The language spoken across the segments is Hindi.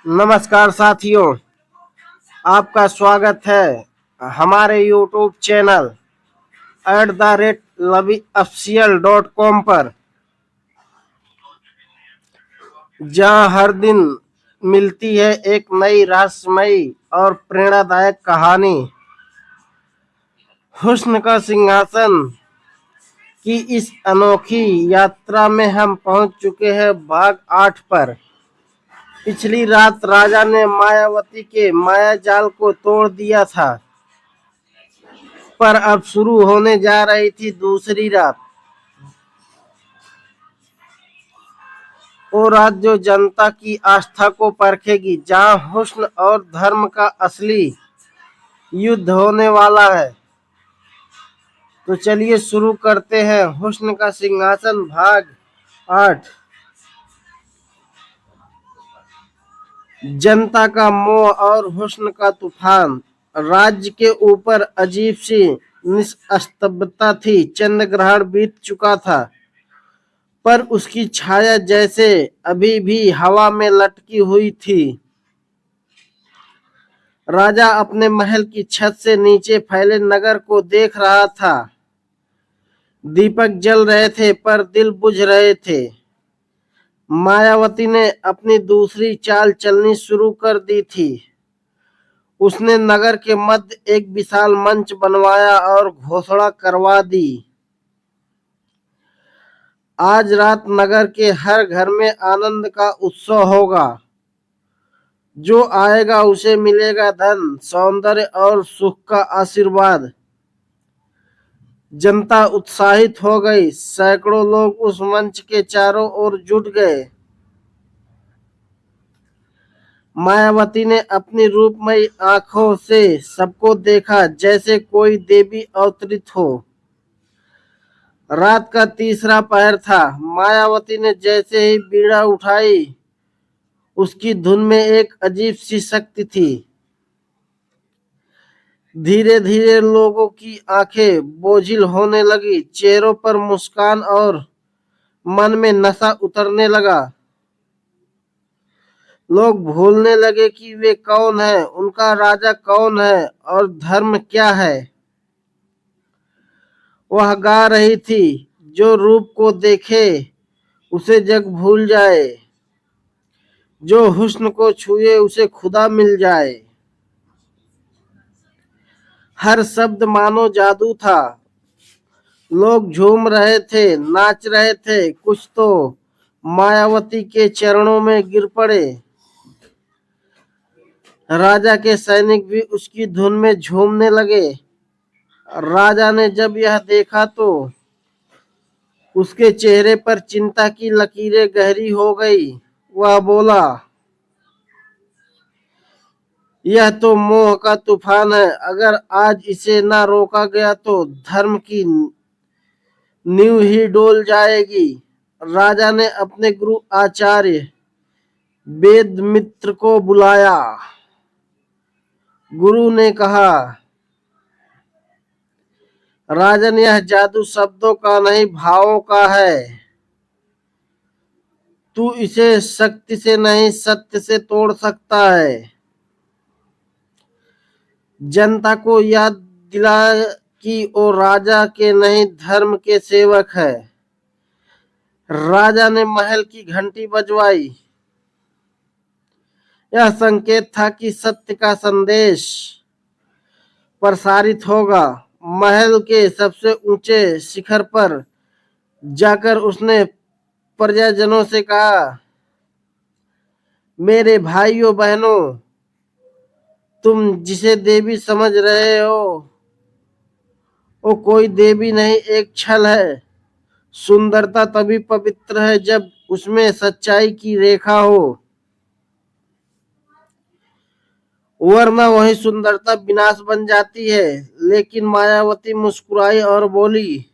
नमस्कार साथियों, आपका स्वागत है हमारे YouTube चैनल @LoveOfficial.com पर, जहां हर दिन मिलती है एक नई रहस्यमयी और प्रेरणादायक कहानी। हुस्न का सिंहासन की इस अनोखी यात्रा में हम पहुंच चुके हैं भाग 8 पर। पिछली रात राजा ने मायावती के मायाजाल को तोड़ दिया था, पर अब शुरू होने जा रही थी दूसरी रात। वो रात जो जनता की आस्था को परखेगी, जहां हुस्न और धर्म का असली युद्ध होने वाला है। तो चलिए शुरू करते हैं हुस्न का सिंहासन भाग 8। जनता का मोह और हुस्न का तूफान। राज्य के ऊपर अजीब सी निस्तब्धता थी। चंद्र ग्रहण बीत चुका था, पर उसकी छाया जैसे अभी भी हवा में लटकी हुई थी। राजा अपने महल की छत से नीचे फैले नगर को देख रहा था। दीपक जल रहे थे, पर दिल बुझ रहे थे। मायावती ने अपनी दूसरी चाल चलनी शुरू कर दी थी। उसने नगर के मध्य एक विशाल मंच बनवाया और घोषणा करवा दी, आज रात नगर के हर घर में आनंद का उत्सव होगा। जो आएगा उसे मिलेगा धन, सौंदर्य और सुख का आशीर्वाद। जनता उत्साहित हो गई। सैकड़ों लोग उस मंच के चारों ओर जुट गए। मायावती ने अपनी रूपमयी आंखों से सबको देखा, जैसे कोई देवी अवतरित हो। रात का तीसरा पहर था। मायावती ने जैसे ही बीड़ा उठाई, उसकी धुन में एक अजीब सी शक्ति थी। धीरे धीरे लोगों की आंखें बोझिल होने लगी, चेहरों पर मुस्कान और मन में नशा उतरने लगा। लोग भूलने लगे कि वे कौन है, उनका राजा कौन है और धर्म क्या है। वह गा रही थी, जो रूप को देखे उसे जग भूल जाए, जो हुस्न को छुए उसे खुदा मिल जाए। हर शब्द मानो जादू था। लोग झूम रहे थे, नाच रहे थे, कुछ तो मायावती के चरणों में गिर पड़े। राजा के सैनिक भी उसकी धुन में झूमने लगे। राजा ने जब यह देखा तो उसके चेहरे पर चिंता की लकीरें गहरी हो गई। वह बोला, यह तो मोह का तूफान है। अगर आज इसे ना रोका गया तो धर्म की नींव ही डोल जाएगी। राजा ने अपने गुरु आचार्य वेद मित्र को बुलाया। गुरु ने कहा, राजन, यह जादू शब्दों का नहीं, भावों का है। तू इसे शक्ति से नहीं, सत्य से तोड़ सकता है। जनता को याद दिला कि वो राजा के नहीं, धर्म के सेवक है। राजा ने महल की घंटी बजवाई। यह संकेत था कि सत्य का संदेश प्रसारित होगा। महल के सबसे ऊंचे शिखर पर जाकर उसने प्रजाजनों से कहा, मेरे भाइयों बहनों, तुम जिसे देवी समझ रहे हो वो कोई देवी नहीं, एक छल है। सुंदरता तभी पवित्र है जब उसमें सच्चाई की रेखा हो, वरना वही सुंदरता विनाश बन जाती है। लेकिन मायावती मुस्कुराई और बोली,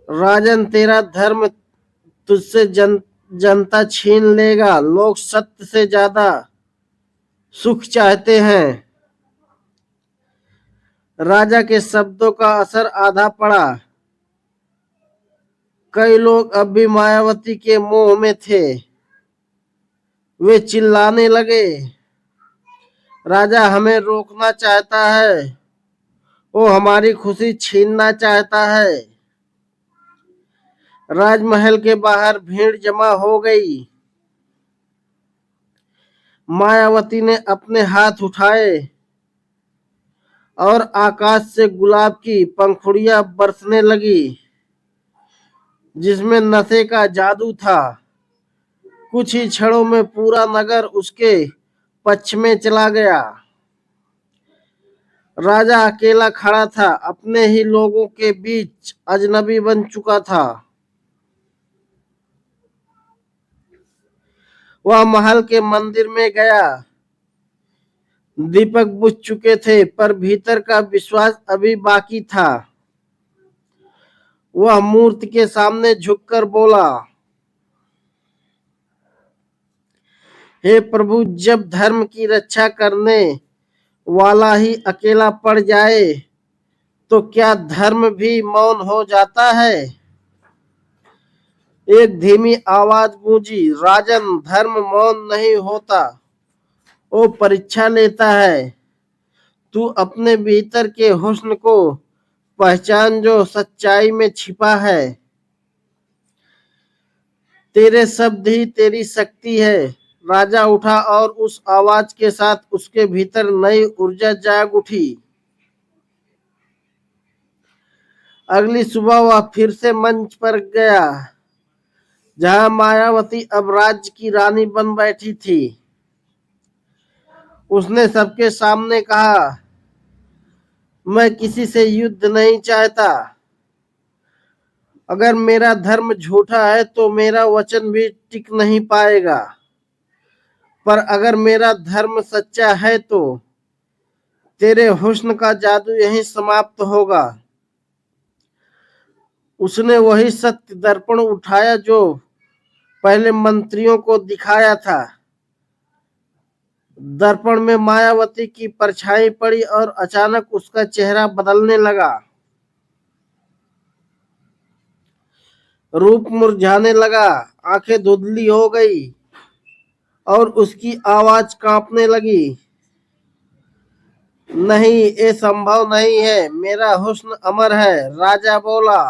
राजन, तेरा धर्म तुझसे जनता छीन लेगा। लोग सत्य से ज्यादा सुख चाहते हैं। राजा के शब्दों का असर आधा पड़ा। कई लोग अब भी मायावती के मोह में थे। वे चिल्लाने लगे, राजा हमें रोकना चाहता है, वो हमारी खुशी छीनना चाहता है। राजमहल के बाहर भीड़ जमा हो गई। मायावती ने अपने हाथ उठाए और आकाश से गुलाब की पंखुड़ियां बरसने लगी, जिसमें नशे का जादू था। कुछ ही क्षणों में पूरा नगर उसके पक्ष में चला गया। राजा अकेला खड़ा था, अपने ही लोगों के बीच अजनबी बन चुका था। वह महल के मंदिर में गया। दीपक बुझ चुके थे, पर भीतर का विश्वास अभी बाकी था। वह मूर्ति के सामने झुककर बोला, हे प्रभु, जब धर्म की रक्षा करने वाला ही अकेला पड़ जाए तो क्या धर्म भी मौन हो जाता है? एक धीमी आवाज गूंजी, राजन, धर्म मौन नहीं होता, वो परीक्षा लेता है। तू अपने भीतर के हुस्न को पहचान, जो सच्चाई में छिपा है। तेरे शब्द ही तेरी शक्ति है। राजा उठा और उस आवाज के साथ उसके भीतर नई ऊर्जा जाग उठी। अगली सुबह वह फिर से मंच पर गया, जहां मायावती अब राज्य की रानी बन बैठी थी। उसने सबके सामने कहा, मैं किसी से युद्ध नहीं चाहता। अगर मेरा धर्म झूठा है तो मेरा वचन भी टिक नहीं पाएगा, पर अगर मेरा धर्म सच्चा है तो तेरे हुस्न का जादू यहीं समाप्त होगा। उसने वही सत्य दर्पण उठाया जो पहले मंत्रियों को दिखाया था। दर्पण में मायावती की परछाई पड़ी और अचानक उसका चेहरा बदलने लगा। रूप मुरझाने लगा, आंखें धुंधली हो गई और उसकी आवाज कांपने लगी। नहीं, ये संभव नहीं है, मेरा हुस्न अमर है। राजा बोला,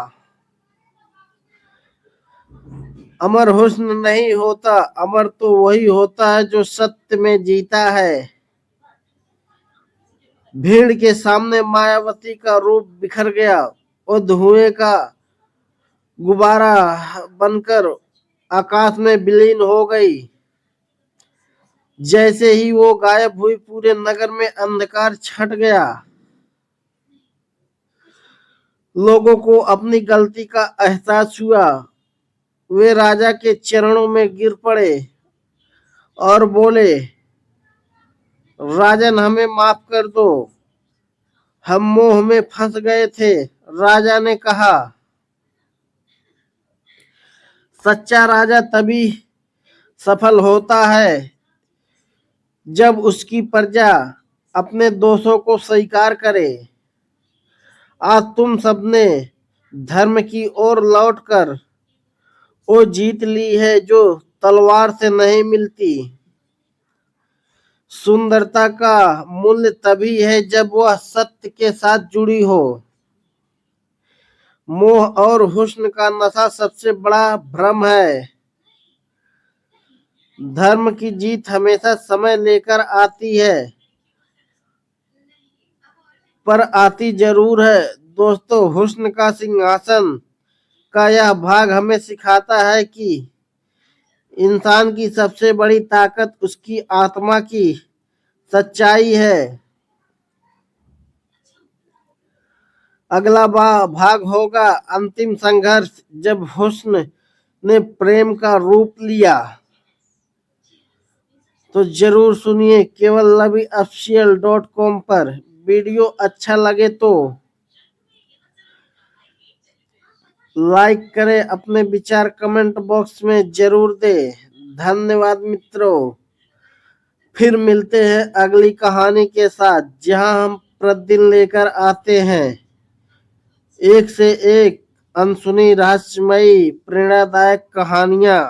अमर हुस्न नहीं होता, अमर तो वही होता है जो सत्य में जीता है। भीड़ के सामने मायावती का रूप बिखर गया और धुएं का गुब्बारा बनकर आकाश में विलीन हो गई। जैसे ही वो गायब हुई, पूरे नगर में अंधकार छट गया। लोगों को अपनी गलती का एहसास हुआ। वे राजा के चरणों में गिर पड़े और बोले, राजन, हमें माफ कर दो, हम मोह में फंस गए थे। राजा ने कहा, सच्चा राजा तभी सफल होता है जब उसकी प्रजा अपने दोषों को स्वीकार करे। आज तुम सबने धर्म की ओर लौटकर वो जीत ली है जो तलवार से नहीं मिलती। सुंदरता का मूल्य तभी है जब वह सत्य के साथ जुड़ी हो। मोह और हुस्न का नशा सबसे बड़ा भ्रम है। धर्म की जीत हमेशा समय लेकर आती है, पर आती जरूर है। दोस्तों, हुस्न का सिंहासन का यह भाग हमें सिखाता है कि इंसान की सबसे बड़ी ताकत उसकी आत्मा की सच्चाई है। अगला भाग होगा अंतिम संघर्ष, जब हुस्न ने प्रेम का रूप लिया। तो जरूर सुनिए केवल loveofficial.com पर। वीडियो अच्छा लगे तो लाइक करें, अपने विचार कमेंट बॉक्स में जरूर दें। धन्यवाद मित्रों। फिर मिलते हैं अगली कहानी के साथ, जहां हम प्रतिदिन लेकर आते हैं एक से एक अनसुनी, रहस्यमयी, प्रेरणादायक कहानियां।